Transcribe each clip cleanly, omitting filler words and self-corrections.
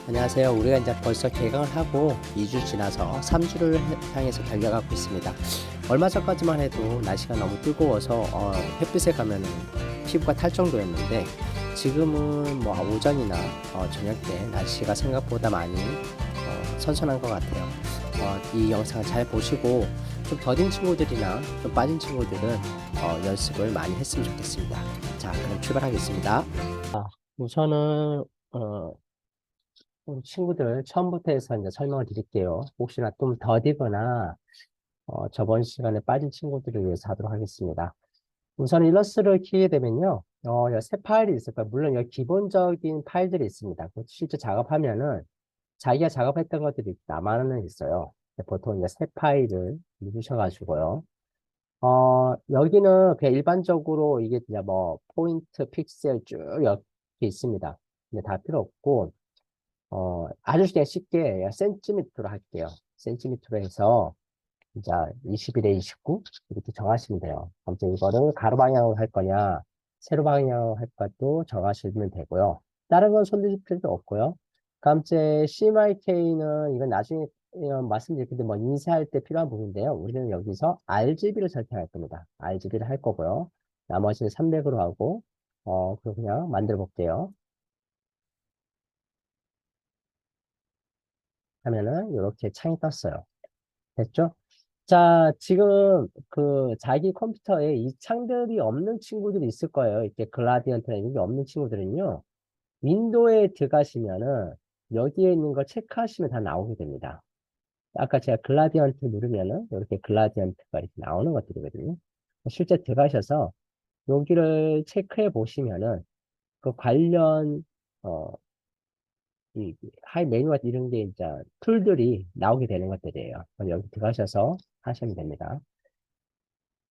안녕하세요. 우리가 이제 벌써 개강을 하고 2주 지나서 3주를 향해서 달려가고 있습니다. 얼마 전까지만 해도 날씨가 너무 뜨거워서 햇빛에 가면은 피부가 탈 정도였는데 지금은 뭐 오전이나 저녁 때 날씨가 생각보다 많이 선선한 것 같아요. 이 영상을 잘 보시고 좀 더딘 친구들이나 좀 빠진 친구들은 연습을 많이 했으면 좋겠습니다. 자, 그럼 출발하겠습니다. 우선은 우리 친구들 처음부터 해서 이제 설명을 드릴게요. 혹시나 좀 더디거나 저번 시간에 빠진 친구들을 위해서 하도록 하겠습니다. 우선 일러스트를 키게 되면요. 새 파일이 있을 거예요. 물론 여기 기본적인 파일들이 있습니다. 실제 작업하면은 자기가 작업했던 것들이 남아는 있어요. 보통 이제 새 파일을 누르셔가지고요. 여기는 그냥 일반적으로 이게 그냥 뭐 포인트, 픽셀 쭉 이렇게 있습니다. 근데 다 필요 없고 아주 그냥 쉽게 센티미터로 할게요. 센티미터로 해서 이제 21에 29 이렇게 정하시면 돼요. 아무튼 이거를 가로 방향으로 할 거냐, 세로 방향으로 할 것도 정하시면 되고요. 다른 건 손드실 필요도 없고요. 다음 째 CMYK는 이건 나중에 말씀드릴 텐데 뭐 인쇄할 때 필요한 부분인데요. 우리는 여기서 RGB를 설정할 겁니다. RGB를 할 거고요. 나머지는 300으로 하고 그거 그냥 만들어 볼게요. 하면은 이렇게 창이 떴어요. 됐죠? 자, 지금 그 자기 컴퓨터에 이 창들이 없는 친구들이 있을 거예요. 이렇게 글라디언트나 이런 게 없는 친구들은요. 윈도우에 들어가시면은 여기에 있는 걸 체크하시면 다 나오게 됩니다. 아까 제가 글라디언트 누르면은 이렇게 글라디언트가 이렇게 나오는 것들이거든요. 실제 들어가셔서 여기를 체크해 보시면은 그 관련 어, 이 하이 메뉴와 이런 게 이제 툴들이 나오게 되는 것들이에요. 그럼 여기 들어가셔서 하시면 됩니다.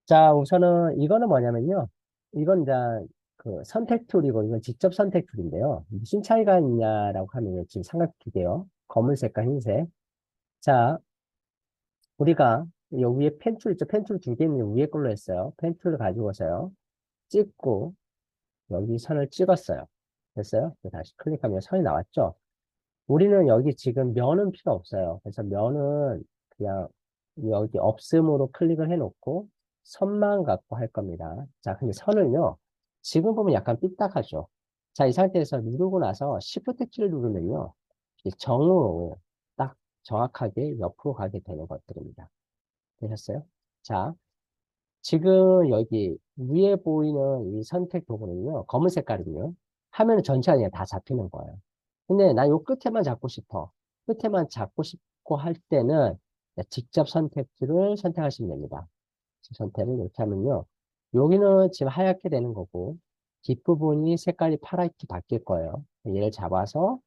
자, 우선은 이거는 뭐냐면요. 이건 이제 그 선택 툴이고 이건 직접 선택 툴인데요. 무슨 차이가 있냐라고 하면 지금 삼각형이에요. 검은색과 흰색. 자, 우리가 요 위에 펜툴 있죠? 펜툴 두 개 있는 위에 걸로 했어요. 펜툴을 가지고서요. 찍고 여기 선을 찍었어요. 됐어요? 다시 클릭하면 선이 나왔죠? 우리는 여기 지금 면은 필요 없어요. 그래서 면은 그냥 여기 없음으로 클릭을 해놓고 선만 갖고 할 겁니다. 자, 근데 선을요. 지금 보면 약간 삐딱하죠. 자, 이 상태에서 누르고 나서 Shift 키를 누르면요. 이 정으로 딱 정확하게 옆으로 가게 되는 것들입니다. 되셨어요? 자, 지금 여기 위에 보이는 이 선택 도구는요. 검은 색깔이고요. 화면 전체가 그냥 다 잡히는 거예요. 근데 나 요 끝에만 잡고 싶어. 끝에만 잡고 싶고 할 때는 직접 선택지를 선택하시면 됩니다. 선택을 이렇게 하면요. 여기는 지금 하얗게 되는 거고, 뒷부분이 색깔이 파랗게 바뀔 거예요. 얘를 잡아서,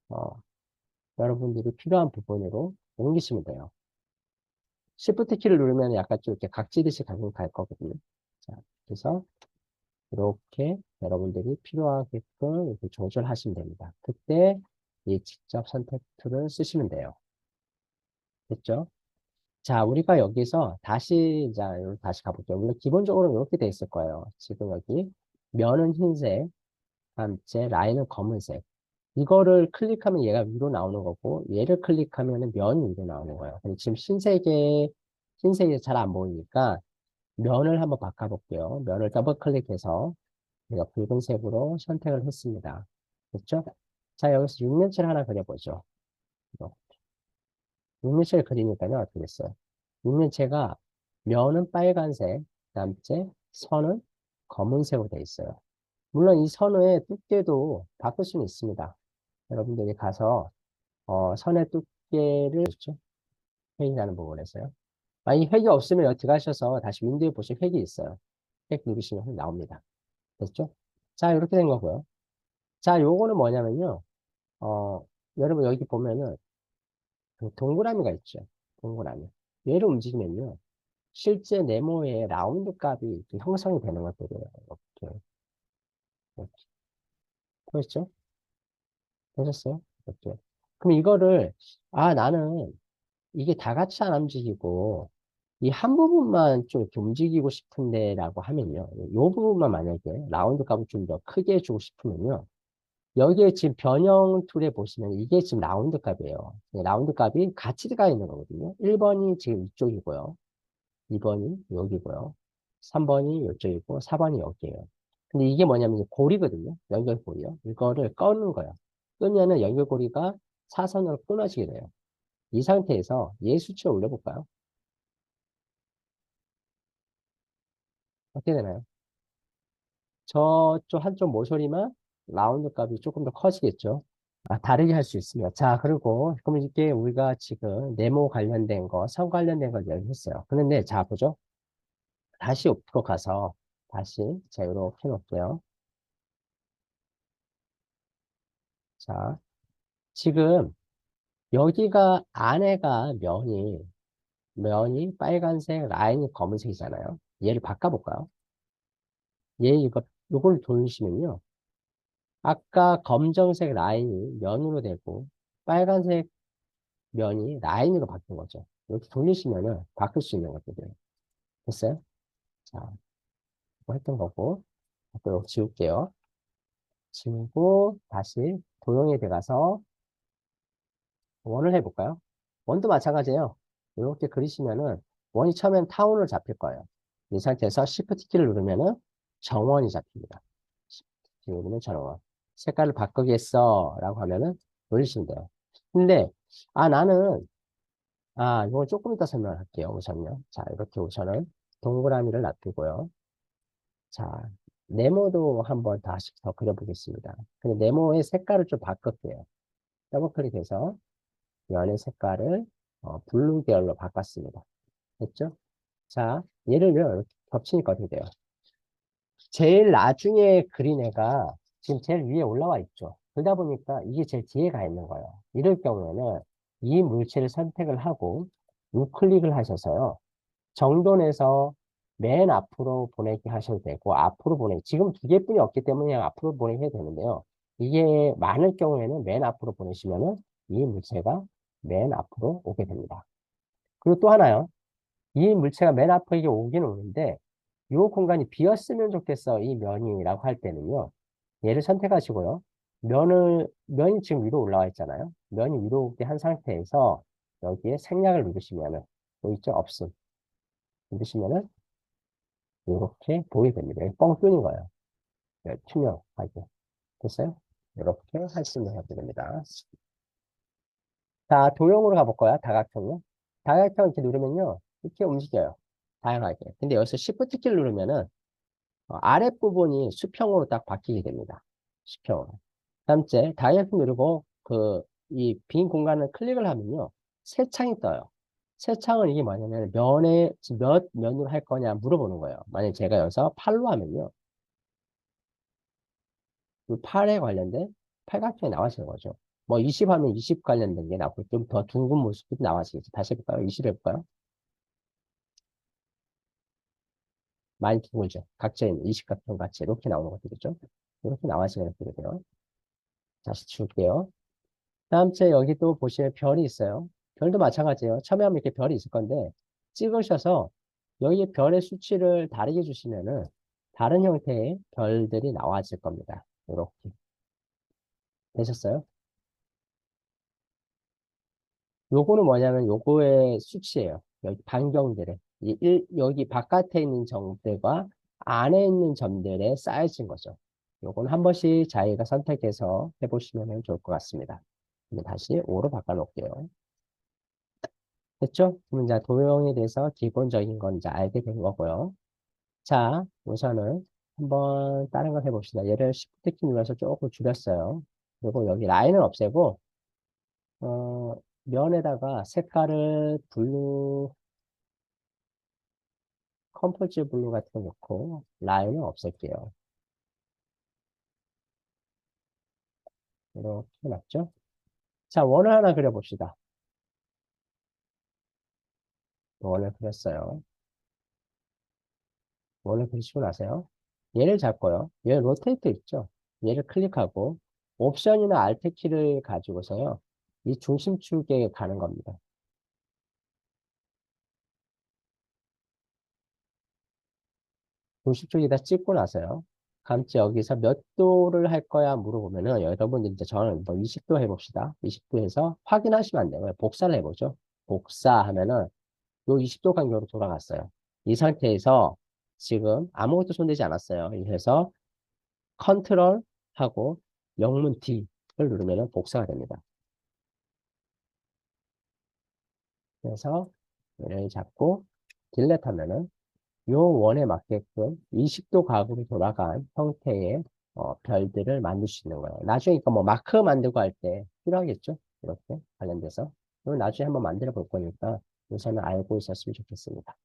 어, 여러분들이 필요한 부분으로 옮기시면 돼요. Shift 키를 누르면 약간 좀 이렇게 각지듯이 가끔 갈 거거든요. 자, 그래서 이렇게 여러분들이 필요하게끔 이렇게 조절하시면 됩니다. 그때 이 직접 선택 툴을 쓰시면 돼요. 됐죠? 자, 우리가 여기서 다시, 이제, 다시 가볼게요. 물론 기본적으로 이렇게 돼 있을 거예요. 지금 여기, 면은 흰색, 다음째, 라인은 검은색. 이거를 클릭하면 얘가 위로 나오는 거고, 얘를 클릭하면 면이 위로 나오는 거예요. 근데 지금 흰색이 잘 안 보이니까, 면을 한번 바꿔볼게요. 면을 더블 클릭해서, 제가 붉은색으로 선택을 했습니다. 됐죠? 자, 여기서 육면체를 하나 그려보죠. 육면체를 그리니까요, 어떻게 됐어요? 육면체가 면은 빨간색, 그다음째 선은 검은색으로 되어 있어요. 물론 이 선의 두께도 바꿀 수는 있습니다. 여러분들이 가서 선의 두께를 그렇죠? 획이라는 부분에서요. 만약 획이 없으면 여기 들어가셔서 다시 윈도우에 보시면 획이 있어요. 획 누르시면 획 나옵니다. 됐죠? 자, 이렇게 된 거고요. 자, 요거는 뭐냐면요. 어, 여러분 여기 보면은 그 동그라미가 있죠. 동그라미. 얘를 움직이면요. 실제 네모의 라운드 값이 이렇게 형성이 되는 것들이에요. 이렇게. 이렇게. 보였죠? 되셨어요? 이렇게. 그럼 이거를, 나는 이게 다 같이 안 움직이고, 이 한 부분만 좀 이렇게 움직이고 싶은데 라고 하면요. 이 부분만 만약에 라운드 값을 좀 더 크게 해주고 싶으면요. 여기에 지금 변형 툴에 보시면 이게 지금 라운드 값이에요. 네, 라운드 값이 같이 들어가 있는 거거든요. 1번이 지금 이쪽이고요. 2번이 여기고요. 3번이 이쪽이고 4번이 여기예요. 근데 이게 뭐냐면 이제 고리거든요. 연결고리요. 이거를 꺼는 거예요. 끄면은 연결고리가 사선으로 끊어지게 돼요. 이 상태에서 얘 수치를 올려볼까요? 어떻게 되나요? 저쪽 한쪽 모서리만 라운드 값이 조금 더 커지겠죠. 아, 다르게 할 수 있습니다. 자, 그리고 그럼 이게 우리가 지금 네모 관련된 거, 선 관련된 걸 얘기했어요. 그런데 자, 보죠. 다시 옆으로 가서 다시 자, 이렇게 놓을게요. 자, 지금 여기가 안에가 면이 빨간색, 라인이 검은색이잖아요. 얘를 바꿔볼까요? 얘 이걸 돌리시면요. 아까 검정색 라인이 면으로 되고 빨간색 면이 라인으로 바뀐 거죠. 이렇게 돌리시면은 바꿀 수 있는 것들이에요. 됐어요? 자, 이거 했던 거고. 또 지울게요. 지우고 다시 도형에 들어가서 원을 해볼까요? 원도 마찬가지예요. 이렇게 그리시면은 원이 처음엔 타원으로 잡힐 거예요. 이 상태에서 Shift 키를 누르면은 정원이 잡힙니다. Shift 키 누르면 정원. 색깔을 바꾸겠어 라고 하면은 돌리시면 돼요. 근데 나는 이거 조금 이따 설명할게요. 우선요. 자, 이렇게 우선은 동그라미를 놔두고요. 자, 네모도 한번 다시 더 그려보겠습니다. 근데 네모의 색깔을 좀 바꿀게요. 더블 클릭해서 면의 색깔을 블루 계열로 바꿨습니다. 됐죠? 자, 얘를요, 이렇게 겹치니까 어떻게 돼요? 제일 나중에 그린 애가 지금 제일 위에 올라와 있죠. 그러다 보니까 이게 제일 뒤에 가 있는 거예요. 이럴 경우에는 이 물체를 선택을 하고 우클릭을 하셔서요. 정돈해서 맨 앞으로 보내기 하셔도 되고, 앞으로 보내기. 지금 두 개뿐이 없기 때문에 그냥 앞으로 보내기 해도 되는데요. 이게 많을 경우에는 맨 앞으로 보내시면은 이 물체가 맨 앞으로 오게 됩니다. 그리고 또 하나요. 이 물체가 맨 앞으로 오긴 오는데, 이 공간이 비었으면 좋겠어. 이 면이라고 할 때는요. 얘를 선택하시고요. 면이 지금 위로 올라와 있잖아요. 면이 위로 오게 한 상태에서 여기에 생략을 누르시면은, 뭐 있죠? 없음. 누르시면은 이렇게 보게 됩니다. 여기 뻥 뚫린 거예요. 네, 투명하게. 됐어요? 이렇게 활성화하게 됩니다. 자, 도형으로 가볼까요? 다각형요. 다각형 이렇게 누르면요. 이렇게 움직여요. 다양하게. 근데 여기서 Shift 키를 누르면은 아랫부분이 수평으로 딱 바뀌게 됩니다. 수평으로. 다음째, 다이어트 누르고 이 빈 공간을 클릭을 하면요. 새 창이 떠요. 새 창은 이게 뭐냐면 면에 몇 면으로 할 거냐 물어보는 거예요. 만약 제가 여기서 팔로 하면요. 그 팔에 관련된 팔각형이 나와지는 거죠. 뭐 20 하면 20 관련된 게 나오고 좀 더 둥근 모습이 나와지겠죠. 다시 해볼까요? 20 해볼까요? 많이 둥글죠. 각자 있는 20각형 같이 이렇게 나오는 것들이죠. 이렇게 나와지는 것들이고요. 다시 지울게요. 다음째 여기 또 보시면 별이 있어요. 별도 마찬가지예요. 처음에 하면 이렇게 별이 있을 건데 찍으셔서 여기 별의 수치를 다르게 주시면은 다른 형태의 별들이 나와질 겁니다. 이렇게 되셨어요? 요거는 뭐냐면 요거의 수치예요. 여기 반경들의 여기 바깥에 있는 점들과 안에 있는 점들의 사이즈인 거죠. 요거는 한 번씩 자기가 선택해서 해보시면 좋을 것 같습니다. 근데 다시 5로 바꿔놓을게요. 됐죠? 그럼 이제 도형에 대해서 기본적인 건 이제 알게 된 거고요. 자, 우선은 한번 다른 걸 해봅시다. 얘를 Shift 키 눌러서 조금 줄였어요. 그리고 여기 라인을 없애고 면에다가 색깔을 블루, 컴포즈 블루 같은 거 넣고 라인을 없앨게요. 이렇게 놨죠? 자, 원을 하나 그려봅시다. 원을 그렸어요. 원을 그리시고 나서요. 얘를 잡고요. 얘 로테이트 있죠? 얘를 클릭하고 옵션이나 알트 키를 가지고서요. 이 중심축에 가는 겁니다. 중심축에다 찍고 나서요. 감지 여기서 몇 도를 할 거야 물어보면은 여러분들 이제 저는 뭐 20도 해봅시다. 20도 해서 확인하시면 안 돼요. 복사를 해보죠. 복사하면은 요 20도 간격으로 돌아갔어요. 이 상태에서 지금 아무것도 손대지 않았어요. 그래서 컨트롤 하고 영문 D를 누르면은 복사가 됩니다. 그래서 얘를 잡고 딜렛 하면은 요 원에 맞게끔 20도 각으로 돌아간 형태의 별들을 만들 수 있는 거예요. 나중에 뭐 마크 만들고 할 때 필요하겠죠? 이렇게 관련돼서. 이거 나중에 한번 만들어 볼 거니까 우선은 알고 있었으면 좋겠습니다.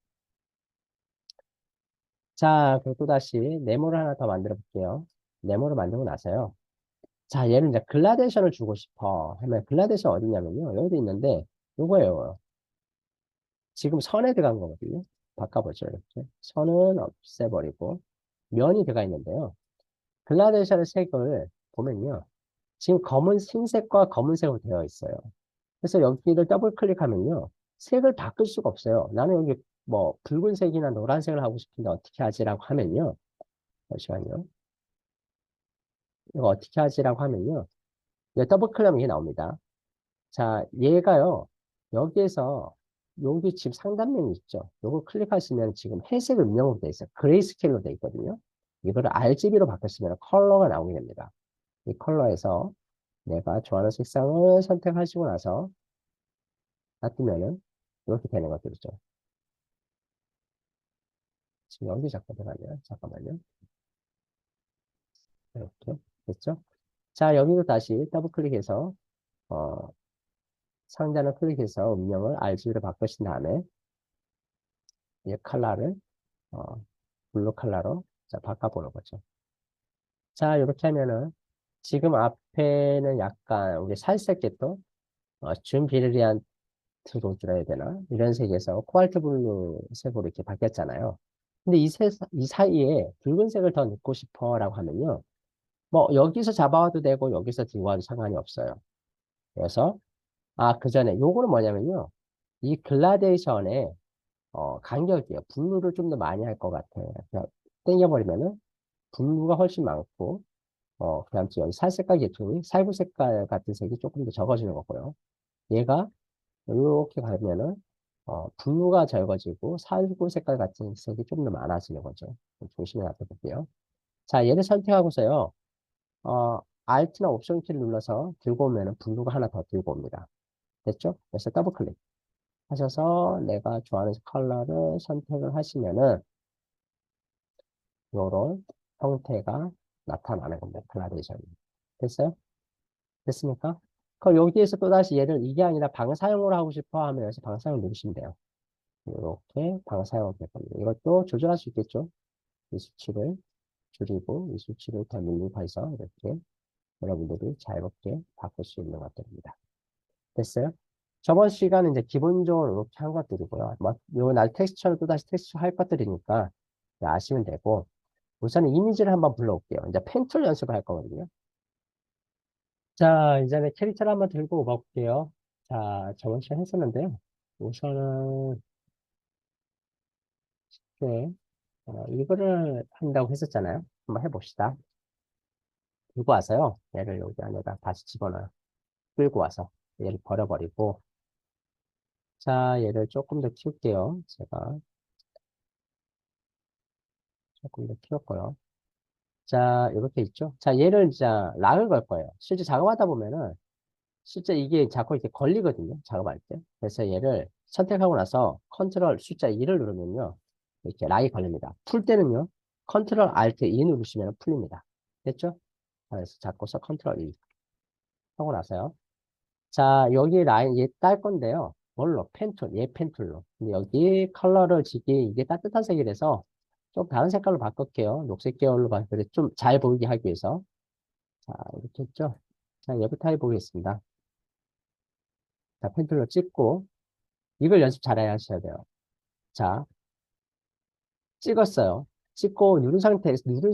자, 그리고 또다시 네모를 하나 더 만들어 볼게요. 네모를 만들고 나서요. 자, 얘를 이제 글라데이션을 주고 싶어 하면 글라데이션 어디냐면요. 여기도 있는데 요거예요. 지금 선에 들어간 거거든요. 바꿔보죠. 이렇게. 선은 없애버리고 면이 들어가 있는데요. 글라데이션의 색을 보면요. 지금 검은 흰색과 검은색으로 되어 있어요. 그래서 여기를 더블 클릭하면요. 색을 바꿀 수가 없어요. 나는 여기 뭐 붉은색이나 노란색을 하고 싶은데 어떻게 하지라고 하면요. 잠시만요. 이거 어떻게 하지라고 하면요. 이거 더블 클릭하면 이게 나옵니다. 자, 얘가요. 여기에서 여기 지금 상단면이 있죠. 요거 클릭하시면 지금 회색 음영으로 되어 있어요. 그레이스케일로 되어 있거든요. 이거를 RGB로 바꾸시면 컬러가 나오게 됩니다. 이 컬러에서 내가 좋아하는 색상을 선택하시고 나서 놔두면은 이렇게 되는 것들이죠. 지금 여기 잠깐만요. 잠깐만요. 이렇게 됐죠? 자, 여기도 다시 더블 클릭해서 어, 상단을 클릭해서 음영을 RGB로 바꾸신 다음에 이 컬러를 어, 블루 컬러로 자, 바꿔보는 거죠. 자, 이렇게 하면은 지금 앞에는 약간 우리 살색계도 준 비르리안트로 줄여야 되나? 이런 색에서 코발트 블루 색으로 이렇게 바뀌었잖아요. 근데 이 사이에 붉은색을 더 넣고 싶어라고 하면요. 뭐 여기서 잡아와도 되고 여기서 들고 와도 상관이 없어요. 그래서 그 전에 요거는 뭐냐면요. 이 글라데이션의 간격이에요. 블루를 좀 더 많이 할 것 같아요. 그냥 땡겨버리면은 블루가 훨씬 많고 그다음 여기 살색깔 계통이 살구 색깔 같은 색이 조금 더 적어지는 거고요. 얘가 이렇게 가면은 블루가 적어지고 살구 색깔 같은 색이 좀 더 많아지는 거죠. 조심히 놔둬볼게요. 자, 얘를 선택하고서요. Alt나 옵션 키를 눌러서 들고 오면은 블루가 하나 더 들고 옵니다. 됐죠? 그래서 더블 클릭 하셔서 내가 좋아하는 컬러를 선택을 하시면은 요런 형태가 나타나는 겁니다. 글라데이션이. 됐어요? 됐습니까? 그럼 여기에서 또다시 얘를 이게 아니라 방사형으로 하고 싶어 하면 여기서 방사형 누르시면 돼요. 이렇게 방사형으로 될 겁니다. 이것도 조절할 수 있겠죠? 이 수치를 줄이고 이 수치를 더 늘리고 해서 이렇게 여러분들이 자유롭게 바꿀 수 있는 것들입니다. 됐어요? 저번 시간은 이제 기본적으로 이렇게 한 것들이고요. 요날 텍스처를 또다시 텍스처 할 것들이니까 아시면 되고 우선은 이미지를 한번 불러올게요. 이제 펜툴 연습을 할 거거든요. 자, 이제는 캐릭터를 한번 들고 볼게요. 자, 저번 시간 했었는데요. 우선은, 네, 이거를 한다고 했었잖아요. 한번 해봅시다. 들고 와서요. 얘를 여기 안에다 다시 집어넣어요. 끌고 와서 얘를 버려버리고, 자, 얘를 조금 더 키울게요. 제가 조금 더 키웠고요. 자, 이렇게 있죠. 자, 얘를 이제 락을 걸 거예요. 실제 작업하다 보면은 실제 이게 자꾸 이렇게 걸리거든요. 작업할 때. 그래서 얘를 선택하고 나서 컨트롤 숫자 2를 누르면요. 이렇게 락이 걸립니다. 풀 때는요. 컨트롤 알트 2 누르시면 풀립니다. 됐죠? 그래서 잡고서 컨트롤 2 하고 나서요. 자, 여기 라인 얘 딸 건데요. 뭘로? 펜툴, 얘 펜툴로. 근데 여기 컬러를 지기 이게 따뜻한 색이라서 좀 다른 색깔로 바꿀게요. 녹색 계열로 바꿀 좀 잘 보이게 하기 위해서. 자, 이렇게 했죠? 자, 얘부터 해보겠습니다. 자, 펜툴로 찍고 이걸 연습 잘해야 하셔야 돼요. 자, 찍었어요. 찍고 누른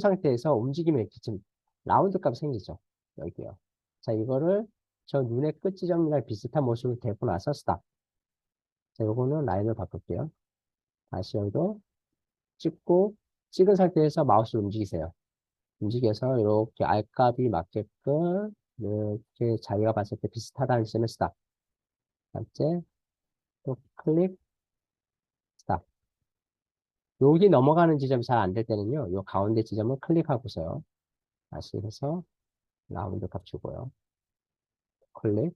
상태에서 움직이면 이렇게 좀 라운드 값이 생기죠. 여기요. 자, 이거를 저 눈의 끝 지점이랑 비슷한 모습으로 되고 나서 스탑. 자, 요거는 라인을 바꿀게요. 다시 여기도 찍고 찍은 상태에서 마우스를 움직이세요. 움직여서 이렇게 R값이 맞게끔 이렇게 자기가 봤을 때 비슷하다는 지점을 쓰다. 번째, 또 클릭, 스탑. 여기 넘어가는 지점이 잘 안 될 때는요, 요 가운데 지점을 클릭하고서요. 다시 해서 라운드 값 주고요. 클릭.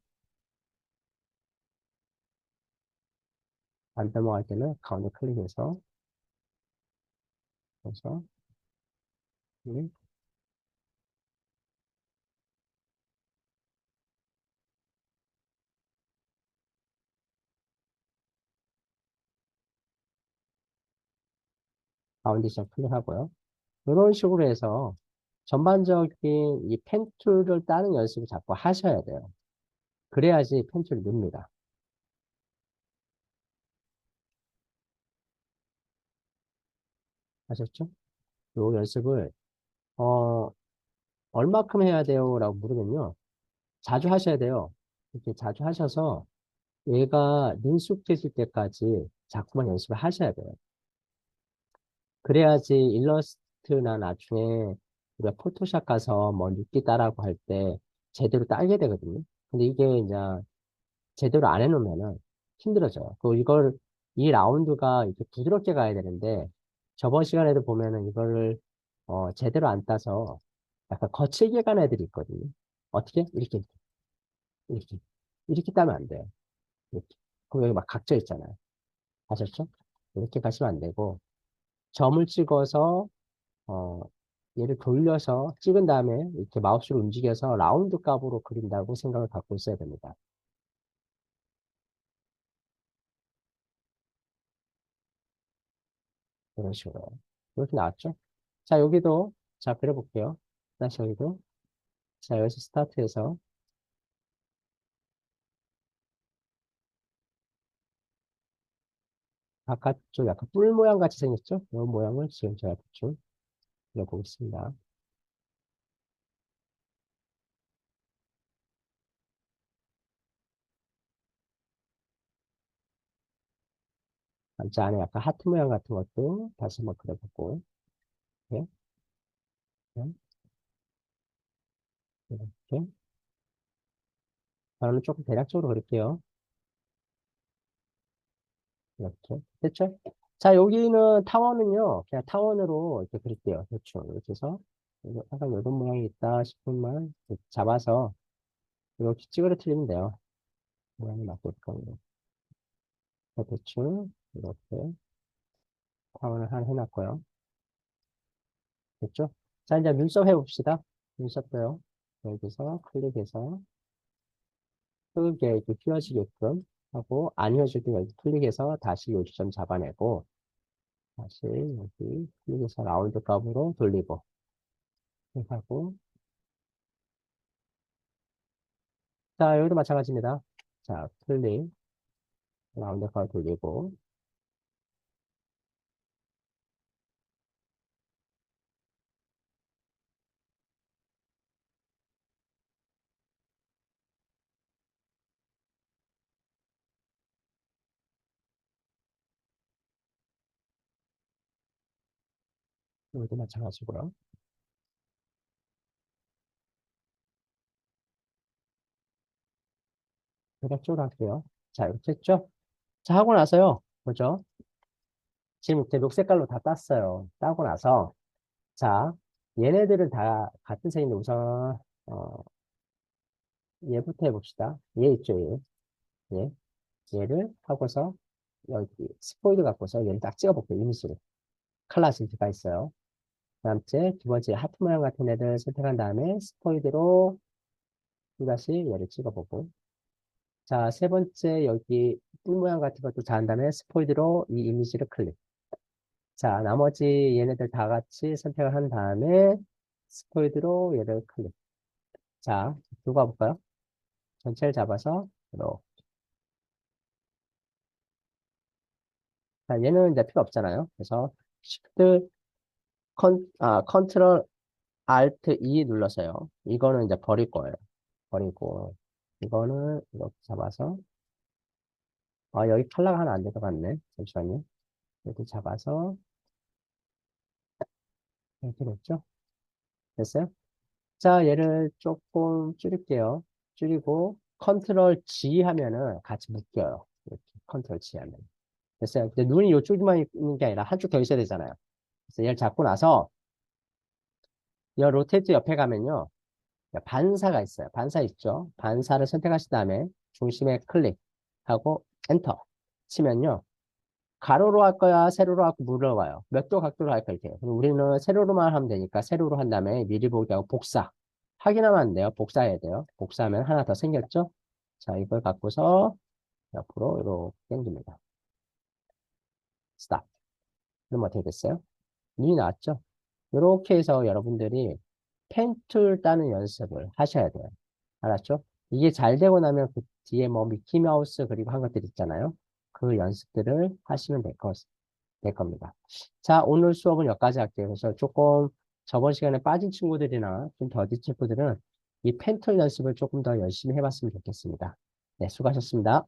안 넘어갈 때는 가운데 클릭해서, 그래서, 클릭. 가운데 지점 클릭하고요. 이런 식으로 해서 전반적인 이 펜 툴을 따는 연습을 자꾸 하셔야 돼요. 그래야지 펜 툴이 늡니다. 아셨죠? 요 연습을, 어, 얼마큼 해야 돼요? 라고 물으면요. 자주 하셔야 돼요. 이렇게 자주 하셔서 얘가 능숙해질 때까지 자꾸만 연습을 하셔야 돼요. 그래야지 일러스트나 나중에 우리가 포토샵 가서 뭐 눕기 따라고 할 때 제대로 따게 되거든요. 근데 이게 이제 제대로 안 해놓으면은 힘들어져요. 그 이걸 이 라운드가 이렇게 부드럽게 가야 되는데 저번 시간에도 보면은 이거를 제대로 안 따서 약간 거칠게 가는 애들이 있거든요. 어떻게? 이렇게 이렇게 따면 안 돼요. 이렇게. 그럼 여기 막 각져 있잖아요. 아셨죠? 이렇게 가시면 안 되고 점을 찍어서 어 얘를 돌려서 찍은 다음에 이렇게 마우스로 움직여서 라운드 값으로 그린다고 생각을 갖고 있어야 됩니다. 이런 식으로. 이렇게 나왔죠? 자, 여기도, 자, 그려볼게요. 다시 여기도. 자, 여기서 스타트해서 바깥쪽 약간 뿔 모양 같이 생겼죠? 이 모양을 지금 제가 대충 그려보겠습니다. 자, 안에 약간 하트 모양 같은 것도 다시 한번 그려보고, 이렇게, 이렇게. 저는 조금 대략적으로 그릴게요. 이렇게. 됐죠? 자, 여기는 타원은요, 그냥 타원으로 이렇게 그릴게요. 대충. 이렇게 해서, 약간 이런 모양이 있다 싶으면 잡아서 이렇게 찌그러뜨리면 돼요. 모양이 맞고 있거든요. 대충 이렇게 타원을 하나 해놨고요. 됐죠? 자, 이제 눈썹 해봅시다. 눈썹도요. 여기서 클릭해서 크게 이렇게 휘어지게끔 하고, 안 휘어질 때 여기 클릭해서 다시 요 지점 잡아내고, 다시 여기 클릭해서 라운드 값으로 돌리고, 이렇게 하고, 자, 여기도 마찬가지입니다. 자, 클릭, 라운드 값 돌리고, 여기도 마찬가지고요. 대략적으로 할게요. 자, 이렇게 했죠? 자, 하고 나서요. 보죠? 지금 이렇게 녹색깔로 다 땄어요. 따고 나서, 자, 얘네들은 다 같은 색인데 우선, 얘부터 해봅시다. 얘 있죠, 얘. 얘. 얘를 하고서, 여기 스포이드 갖고서 얘를 딱 찍어볼게요, 이미지를. 칼라 실드가 있어요. 그 다음째, 두 번째, 하트 모양 같은 애들 선택한 다음에 스포이드로 또다시 얘를 찍어보고. 자, 세 번째, 여기 뿔 모양 같은 것도 잘한 다음에 스포이드로 이 이미지를 클릭. 자, 나머지 얘네들 다 같이 선택을 한 다음에 스포이드로 얘를 클릭. 자, 두고 가볼까요? 전체를 잡아서 이렇게. 자, 얘는 이제 필요 없잖아요. 그래서 Shift 컨트롤 Alt E 눌러서요. 이거는 이제 버릴 거예요. 버리고 이거는 이렇게 잡아서 여기 컬러가 하나 안 들어갔네. 잠시만요. 이렇게 잡아서 이렇게 됐죠? 됐어요? 자, 얘를 조금 줄일게요. 줄이고 컨트롤 G 하면은 같이 묶여요. 이렇게 컨트롤 G 하면. 됐어요? 근데 눈이 이쪽만 있는 게 아니라 한쪽 더 있어야 되잖아요. 그래서 얘를 잡고 나서 이 로테이트 옆에 가면요. 반사가 있어요. 반사 있죠? 반사를 선택하신 다음에 중심에 클릭하고 엔터 치면요. 가로로 할 거야? 세로로 할거 물어봐요. 몇 도 각도로 할 거야? 이렇게. 그럼 우리는 세로로만 하면 되니까 세로로 한 다음에 미리 보기하고 복사. 확인하면 안 돼요. 복사해야 돼요. 복사하면 하나 더 생겼죠? 자, 이걸 갖고서 옆으로 이렇게 당깁니다. 스탑. 그럼 어떻게 됐어요? 눈이 나왔죠? 이렇게 해서 여러분들이 펜툴 따는 연습을 하셔야 돼요. 알았죠? 이게 잘 되고 나면 그 뒤에 뭐 미키마우스 그리고 한 것들 있잖아요. 그 연습들을 하시면 될 겁니다. 자, 오늘 수업은 여기까지 할게요. 그래서 조금 저번 시간에 빠진 친구들이나 좀 더딘 친구들은 이 펜툴 연습을 조금 더 열심히 해봤으면 좋겠습니다. 네, 수고하셨습니다.